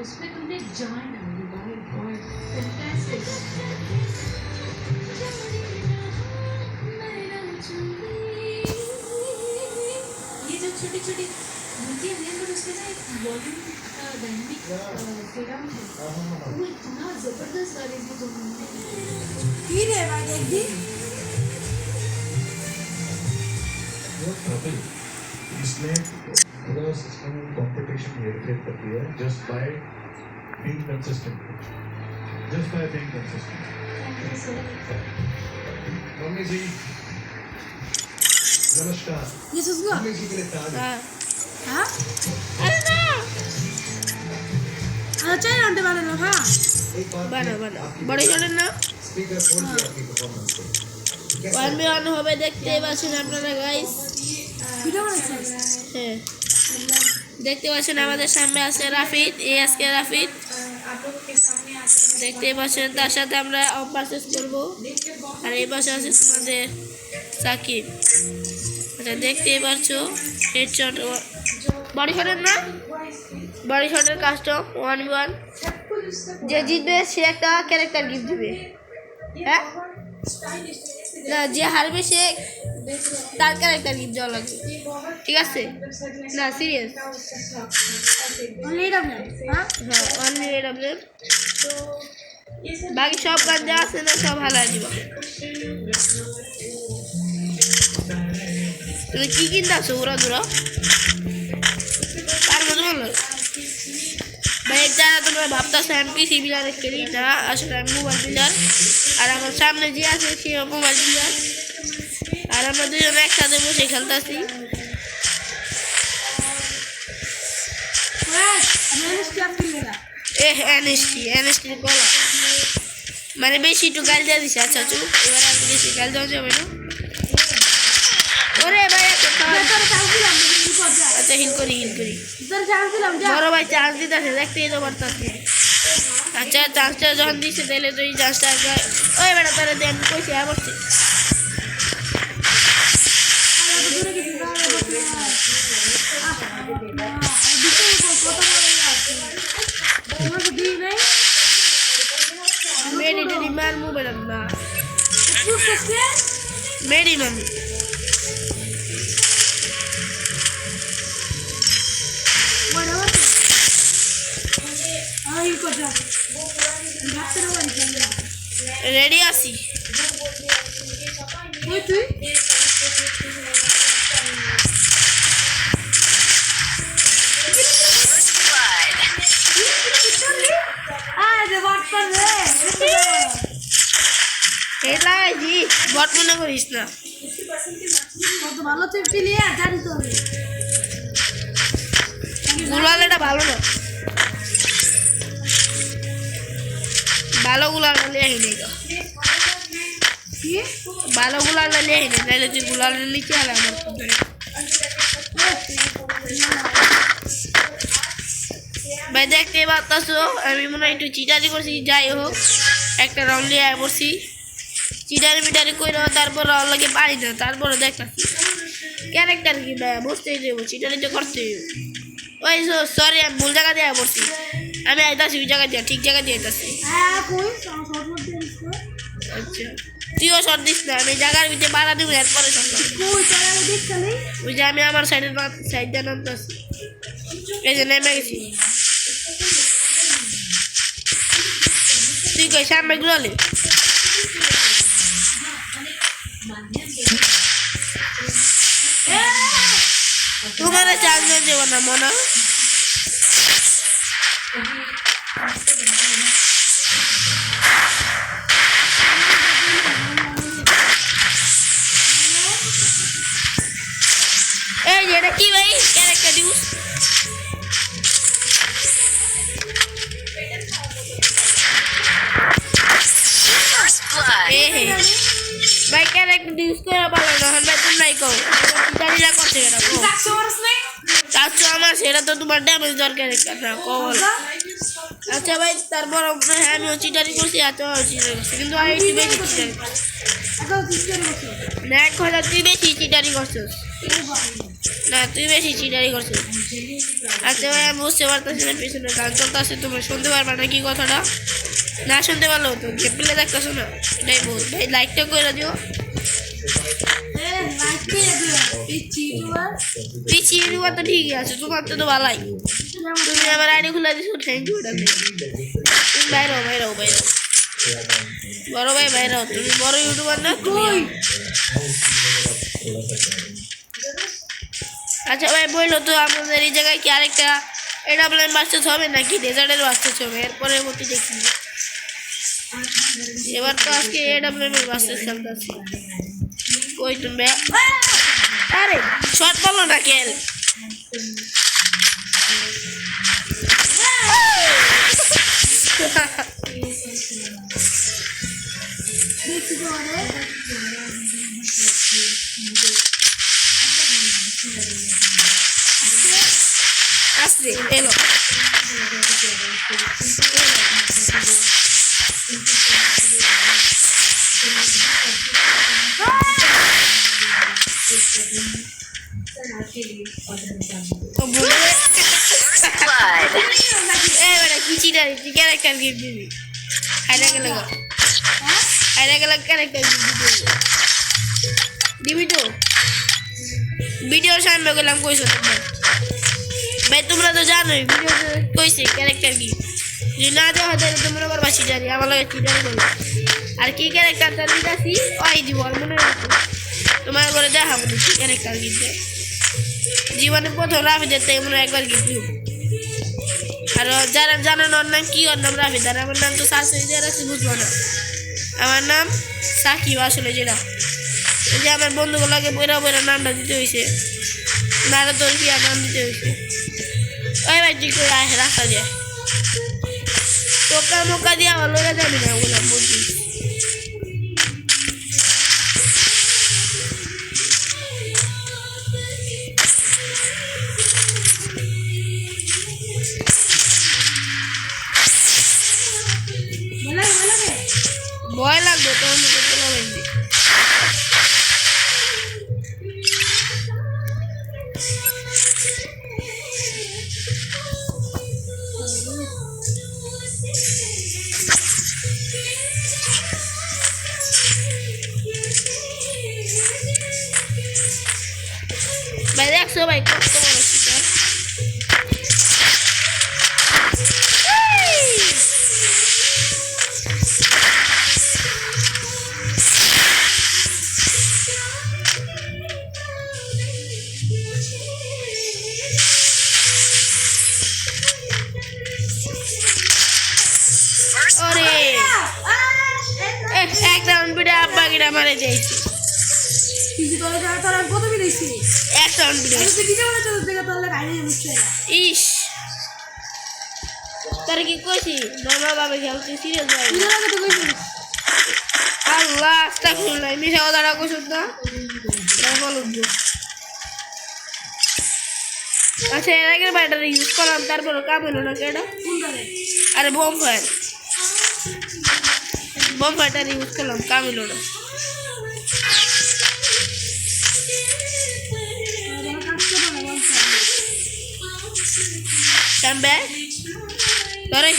उसमें तुमने जान डाली माय गॉड फैंटास्टिक ये जो छोटी छोटी मूर्तियाँ हैं पर उसके ना एक वॉल्यूम डायनामिक फेड आउट है वो इतना जबरदस्त गा रही थी तुमने फिर है भाई देख दी इसमें पूरा सिस्टम कंपटीशन रिफ्लेक्ट करती है just by being consistent mummy ji नमस्कार ये सुसुआ मम्मी जी के लिए ताज है। हाँ अरे ना अच्छा है अंडे वाले लोग हाँ एक बात বানা বানা বড় জনের না स्पीकर फोन किया आपकी परफॉर्मेंस को ওয়ান বি ওয়ান হবে দেখতে পাচ্ছেন আপনারা গাইস ভিডিও বানাচ্ছে হ্যাঁ দেখতে পাচ্ছেন আমাদের সামনে আছে রাফিদ এএসকে রাফিদ দেখতে পাচ্ছেন তার সাথে আমরা পারচেজ করব আর এই পাশে আছে তোমাদের সাকিব আচ্ছা দেখতে পাচ্ছো হেডশট বডি শটের না বডি শটের কাস্টম 1v1 যে জিতবে সে একটা ক্যারেক্টার গিফট দিবে হ্যাঁ না যে হারবে সে তার ক্যারেক্টার গিফট দেওয়া লাগবে ঠিক আছে না সিরিয়াস অনলি ডাবল হ্যাঁ হ্যাঁ অনলি বাকি সব গান যা আছে না সব হালা দিব তুমি কি কিনতে আছো ওরা ধরো তার মতো বলো ভাই এক জায়গা তোমরা ভাবতেছো আমি পিসি বিলারে খেলি না আসলে আমি মোবাইল বিলার আর আমার সামনে যে আছে সে মোবাইল বিলার আর আমরা দুজন একসাথে বসে খেলতেছি হ্যাঁ আমি স্ট্যাপ কিনলা এনএসটি কলা মানে বেশি একটু গাল দিয়ে দিছে আচ্ছা চুপ এবার আর বেশি গাল দেওয়া যাবে না ওরে ভাই এত তোর চান্স দিলাম কি করছ আচ্ছা হিল করি তোর চান্স দিলাম যা বড় ভাই চান্স দিতেছে দেখতেই তো পারতাছি আচ্ছা চান্সটা যখন দিচ্ছে তাহলে তো এই চান্সটা ওই বেটা তারা দেন কইছে আবরছে দূরে গেছি তোমাকে দিই নাই মেরি টেরি মার মু বেটা না চুপ করছে মেরি মামি বড় আছে আই কথা ডাক্তার বাড়ি চলে রেডি আছি ওই তুই আরে বাট কর রে এই লাগাইছি বট মনে করিস না কত ভালো চেপটি নিয়ে জানি তো আমি গুলাল এটা ভালো না ভালো গুলাল নিয়ে আহিনি তো কি ভালো গুলাল নিয়ে আহিনি নাহলে তুই গুলাল নিচে আলে আমার ধরে ভাই দেখতে পাচ্ছো আমি মনে হয় একটু চিটারি করছি যাই হোক একটা রাউন্ড নিয়ে পড়ছি চিটারি মিটারি করে তারপর রাউন্ড লাগে পারি না তারপরে দেখতেছি ক্যারেক্টার কি ভাই বুঝতেই দেবো চিটারি তো করতে ওই সরি আমি ভুল জায়গা দিয়ে পড়ছি আমি আইতাছি ওই জায়গা দিয়ে ঠিক জায়গা দিয়ে আইতাছি হ্যাঁ কই শর্ট মধ্যে দিছো আচ্ছা তুইও শর্ট দিস না আমি জায়গার ভিতরে বাড়া দিব এরপরে শর্ট কই তারা দেখছ নাই ওই যে আমি আমার সাইড দিয়ে নামতেছি এই যে নেমে গেছি তুই কই সামনে গুলালে তোমার চার্জ দেবো না মনে এই যে এটা কি ভাই ক্যারেক্টার ইউজ ভাই ক্যারেক্টার ইউজ করে ভালো না ভাই তুমি নাই কও জানিলা করছে এটা কও কাছে ওরস নাই কাছে আমার সেটা তো তোমার ড্যামেজ দরকার একটা না কও আচ্ছা ভাই তারপর হ্যাঁ আমি চিটারি করছি এত চিটারি করছি কিন্তু আমি একটু বেশি চিটারি আচ্ছা চিকেন বসে না 1000 তুই বেশি চিটারি করছিস না তুই বেশি চিটারি করছিস। আচ্ছা ভাই আমি বুঝতে পারতেছি না পিছনে গান চলতেছে, তোমরা শুনতে পারবা না কি কথাটা? না শুনতে পারলো তো গেম প্লে দেখতেছো না, এটাই বল ভাই। লাইকটা করে দিও। পিছি ইউটিউবার তো ঠিকই আছে, তোমার তো ভালাই। তুমি আমার আইডি খুলে দিছো, থ্যাংক ইউ। তুমি বাইরে বাইরে বাইরে বড় ভাই বাইরে, তুমি বড় ইউটিউবার না তুমি? আচ্ছা ভাই বললো তো আমাদের এই জায়গায় কি আরেকটা এটা আপনার বাচ্চা হবে নাকি ডেজার্টের বাচ্চা হবে? এরপরে মতো দেখি। এবার তো আজকে এটা আপনার বাচ্চা খেলতেছি। কই তুমি? আরে শর্ট বলো না খেল। আসছে এলো। কি চিটারি তুই ক্যারেক্টার গিফট দিবি? হাইরা গেলে ক্যারেক্টার গিফট দিবি তো? ভিডিওর সামনে গেলাম কইছো তোমরা ভাই, তোমরা তো জানোই ভিডিও কইছে ক্যারেক্টার কি। যদি না দেওয়া হয় তাহলে তোমরা আবার বাসি জানি আমার লাগে চিটারি করবে। আর কি ক্যারেক্টারটা দিতেছি ওই দিব, আর মনে রাখো তোমার করে দেখাবো কি ক্যারেক্টার গিফট। জীবনে প্রথম রাফিদের থেকে মনে একবার গিফট দিব। আর যারা জানেন ওর নাম কি, ওর নাম রাফিদ। আর আমার নাম তো সার্চ দিয়ে রাখছি, বুঝবো না। আমার নাম সাকিব আসলে, যেটা এই যে আমার বন্ধুগুলোকে বইরা বইরা নামটা দিতে হয়েছে, নাহলে তোর কি আর নাম দিতে হয়েছে। ওই ভাই তুই করে আসে রাস্তা দিয়ে টোকা মোকা দিয়ে আমার লোকে যাবি না ওগুলো বলছি। ভয় লাগবে তোর মুখে তোলা লাগবে। ভাই দেখছো ভাই কত বড় শিকার। এক রাউন্ড বিড়ে আব্বা গিরা মারে যাইছি। এক রাউন্ড বিড়ে ইস তার কি কইছি নর্মাল ভাবে খেলছি, সিরিয়াস ভাবে। আল্লাহ আস্তাগফিরুল্লাহ, মিশা কথাটা কইছ না বলুন। আচ্ছা এর আগের ব্যাটারি ইউজ করলাম, তারপরে কাম হলো না কেন? আরে বোম ফায়ার ইউজ করলাম, কাম হলো না। Come back. Sorry.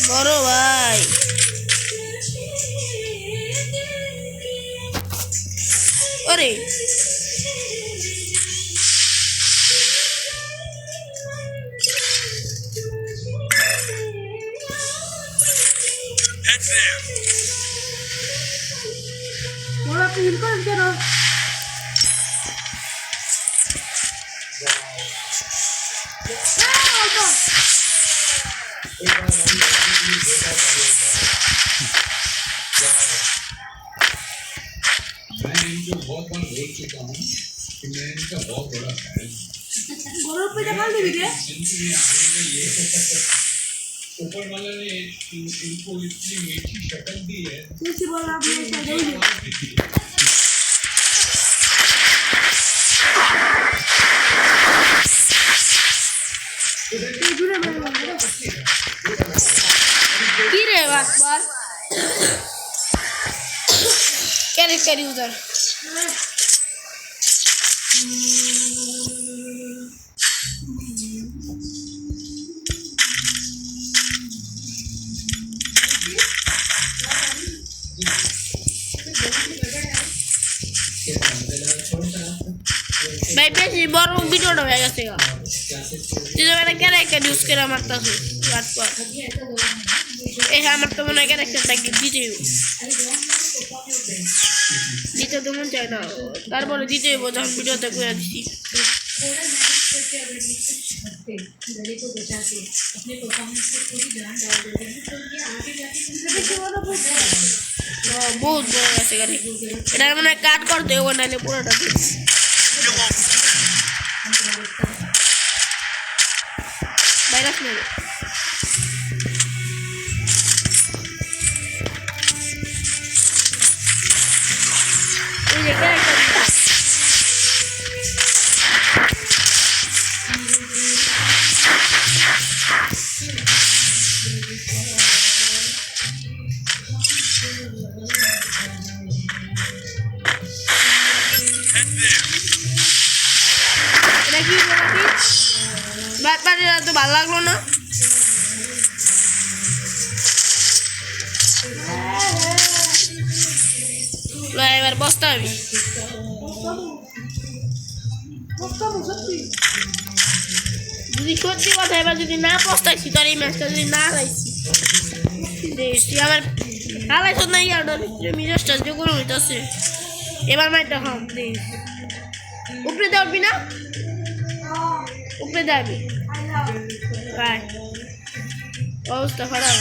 বড় ভাই ওরে ওরা ক্লিন করেন কেন? मैं इनको बहुत बार बोल चुका हूँ कि मैं इनका बहुत बड़ा फैन हूँ। গরুর পেটে খাল দিবি রে? जिंदगी में आने का ये ऊपर वाला ने इनको इतनी मीठी शक्ल दी है। তুই বল আপনি জুড়ে মারবো কি রে বাটপার ক্যারেক্টার ইউজার ভাই বেশি বড় ভিডিওটা হয়ে গেছে গা তুই তো একটা ক্যারেক্টার ইউজ করে মারতাছিস বাটপার এই আমার তো মনে হয় ক্যারেক্টারটা দিতে তো মন চায় না তারপরে দিতে হইব যখন ভিডিওতে করে দিচ্ছি गले को बचा के अपने परफॉर्मेंस पे पूरी जान डाल देते हैं तो ये आगे जाके बहुत বড় আছে গাড়ি এটা মানে কাট করতে হবে নাহলে পুরোটা ভাইরাস নেবে এই যে ক্যারেক্টার এটা কি বাটপাড়িরা তো ভালো লাগলো না এবার বসতে হবে যদি সত্যি কথা এবার যদি না পস্তাইছি তোর এই ম্যাচটা যদি না হারাইছি দেখছি আমার হারাইছ না ইয়ার মিজাজটা যে কোনো হইতেছে এবার মাইটা খাম দেখ উপরে দেওয়াবি না উপরে দেওয়াবি অবস্থা খারাপ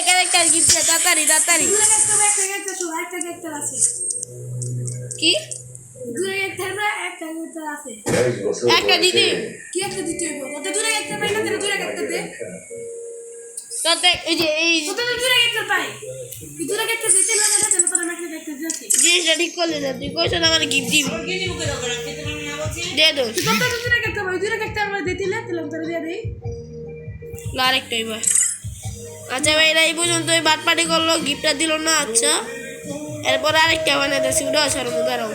ক্যারেক্টার গিফট তাড়াতাড়ি কি একটা দিদি তাতে এই যে এই জিনিসটা ঠিক করলি না তুই কইছ আমার গিফট দিবি দে দো আরেকটাই ভাই আচ্ছা ভাই এরা এই পর্যন্ত ওই বাটপাটি করলো গিফটটা দিল না আচ্ছা এরপর আরেকটা বানাইতেছি ওটা সরম দাঁড়াও